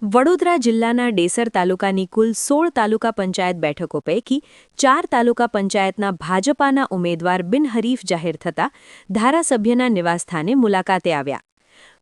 વડોદરા જિલ્લાના ડેસર તાલુકાની કુલ 16 તાલુકા પંચાયત બેઠકો પૈકી 4 તાલુકા પંચાયતના ભાજપાના ઉમેદવાર બિનહરીફ જાહેર થતા ધારાસભ્યના નિવાસસ્થાને મુલાકાતે આવ્યા।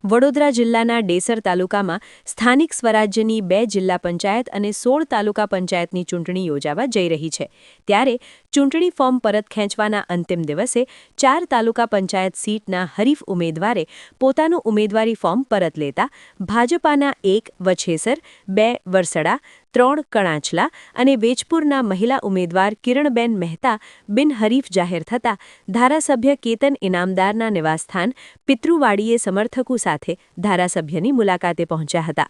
વડોદરા જિલ્લાના ડેસર તાલુકામાં સ્થાનિક સ્વરાજ્યની 2 જિલ્લા પંચાયત અને 16 તાલુકા પંચાયતની ચૂંટણી યોજાવા જઈ રહી છે, ત્યારે ચૂંટણી ફોર્મ પરત ખેંચવાના અંતિમ દિવસે 4 તાલુકા પંચાયત સીટના હરીફ ઉમેદવારે પોતાનું ઉમેદવારી ફોર્મ પરત લેતા ભાજપાના 1 વછેસર, 2 વરસડા, 3 કણાચલા અને વેજપુરના મહિલા ઉમેદવાર કિરણબેન મહેતા બિનહરીફ જાહેર થતા ધારાસભ્ય કેતન ઇનામદારના નિવાસસ્થાન પિતૃવાડીએ સમર્થકો સાથે ધારાસભ્યની મુલાકાતે પહોંચ્યા હતા।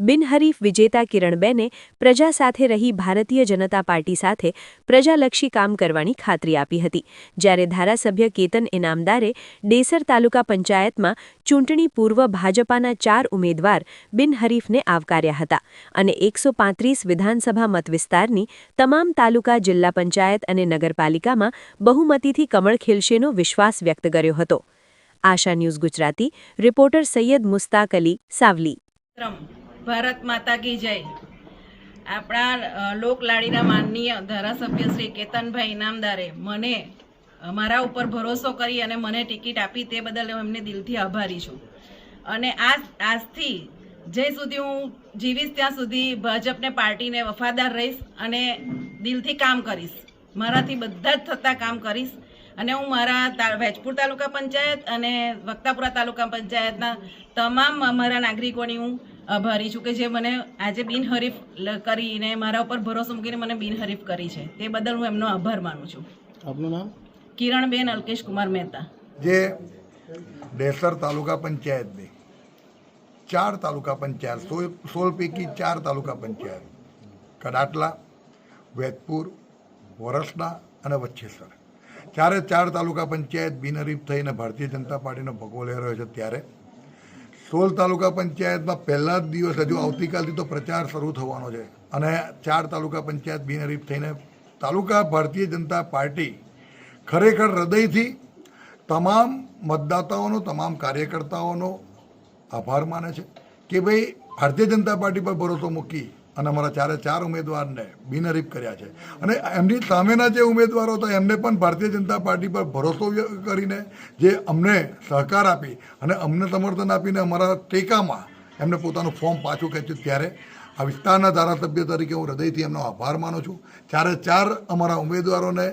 બિનહરીફ વિજેતા કિરણબેને પ્રજા સાથે રહી ભારતીય જનતા પાર્ટી સાથે પ્રજાલક્ષી કામ કરવાની ખાતરી આપી હતી, જ્યારે ધારાસભ્ય કેતન ઇનામદારે ડેસર તાલુકા પંચાયતમાં ચૂંટણી પૂર્વ ભાજપાના 4 ઉમેદવાર બિનહરીફને આવકાર્યા હતા અને 135 વિધાનસભા મતવિસ્તારની તમામ તાલુકા જિલ્લા પંચાયત અને નગરપાલિકામાં બહુમતીથી કમળ ખીલશેનો વિશ્વાસ વ્યક્ત કર્યો હતો। આશા ન્યૂઝ ગુજરાતી રિપોર્ટર સૈયદ મુસ્તાક અલી સાવલી। ભારત માતા કી જય। આપણા લોકલાડીના માનનીય ધારાસભ્ય શ્રી કેતનભાઈ ઇનામદારે મને મારા ઉપર ભરોસો કરી અને મને ટિકિટ આપી તે બદલ એમને દિલથી આભારી છું અને આજથી જ્યાં સુધી હું જીવીશ ત્યાં સુધી ભાજપને પાર્ટીને વફાદાર રહીશ અને દિલથી કામ કરીશ, મારાથી બધા જ થતા કામ કરીશ અને હું મારા વેજપુર તાલુકા પંચાયત અને વક્તાપુરા તાલુકા પંચાયતના તમામ મારા નાગરિકોની હું આભારી છું કે જે મને આજે બિનહરીફ કરીને મારા ઉપર ભરોસો મૂકીને મને બિનહરીફ કરી છે, તે બદલ હું એમનો આભાર માનું છું। આપનું નામ? કિરણબેન અલ્કેશ કુમાર મહેતા। જે ડેસર તાલુકા પંચાયતની 4 તાલુકા પંચાયત 16 પૈકી 4 તાલુકા પંચાયત કડાટલા, વેજપુર, વરસડા અને વચ્છેસર 4 તાલુકા પંચાયત બિનહરીફ થઈને ભારતીય જનતા પાર્ટીનો ભગવો લઈ રહ્યો છે, ત્યારે 16 તાલુકા પંચાયતમાં પહેલા જ દિવસ હજુ આવતીકાલથી તો પ્રચાર શરૂ થવાનો છે અને 4 તાલુકા પંચાયત બિનહરીફ થઈને તાલુકા ભારતીય જનતા પાર્ટી ખરેખર હૃદયથી તમામ મતદાતાઓનો, તમામ કાર્યકર્તાઓનો આભાર માને છે કે ભાઈ ભારતીય જનતા પાર્ટી પર ભરોસો મૂકી અને અમારા 4 ઉમેદવારને બિનહરીફ કર્યા છે અને એમની સામેના જે ઉમેદવારો હતા એમને પણ ભારતીય જનતા પાર્ટી પર ભરોસો કરીને જે અમને સહકાર આપી અને અમને સમર્થન આપીને અમારા ટેકામાં એમને પોતાનું ફોર્મ પાછું ખેંચ્યું, ત્યારે આ વિસ્તારના ધારાસભ્ય તરીકે હું હૃદયથી એમનો આભાર માનું છું। 4 અમારા ઉમેદવારોને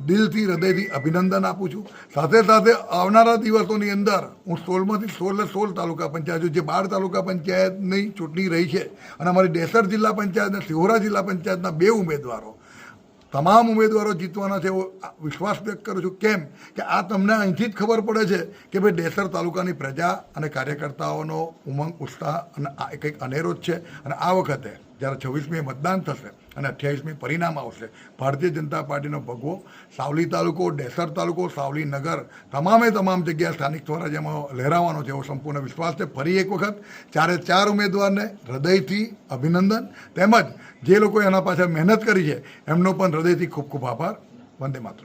દિલથી હૃદયથી અભિનંદન આપું છું। સાથે સાથે આવનારા દિવસોની અંદર હું 16 તાલુકા પંચાયત, જે 12 તાલુકા પંચાયતની ચૂંટણી રહી છે અને અમારી ડેસર જિલ્લા પંચાયત અને સિહોરા જિલ્લા પંચાયતના 2 ઉમેદવારો, તમામ ઉમેદવારો જીતવાના છે એવો વિશ્વાસ વ્યક્ત કરું છું। કેમ કે આ તમને અહીંથી જ ખબર પડે છે કે ભાઈ ડેસર તાલુકાની પ્રજા અને કાર્યકર્તાઓનો ઉમંગ, ઉત્સાહ અને કંઈક અનેરો જ છે અને આ વખતે જ્યારે 26મી મતદાન થશે અને 28મી પરિણામ આવશે, ભારતીય જનતા પાર્ટીનો ભગવો સાવલી તાલુકો, ડેસર તાલુકો, સાવલી નગર તમામ જગ્યાએ સ્થાનિક સ્વરાજ્યમાં લહેરાવાનો છે એવો સંપૂર્ણ વિશ્વાસ છે। ફરી એક વખત 4 ઉમેદવારને હૃદયથી અભિનંદન, તેમજ જે લોકો એના પાછળ મહેનત કરી છે એમનો પણ હૃદયથી ખૂબ ખૂબ આભાર। વંદે માતરમ।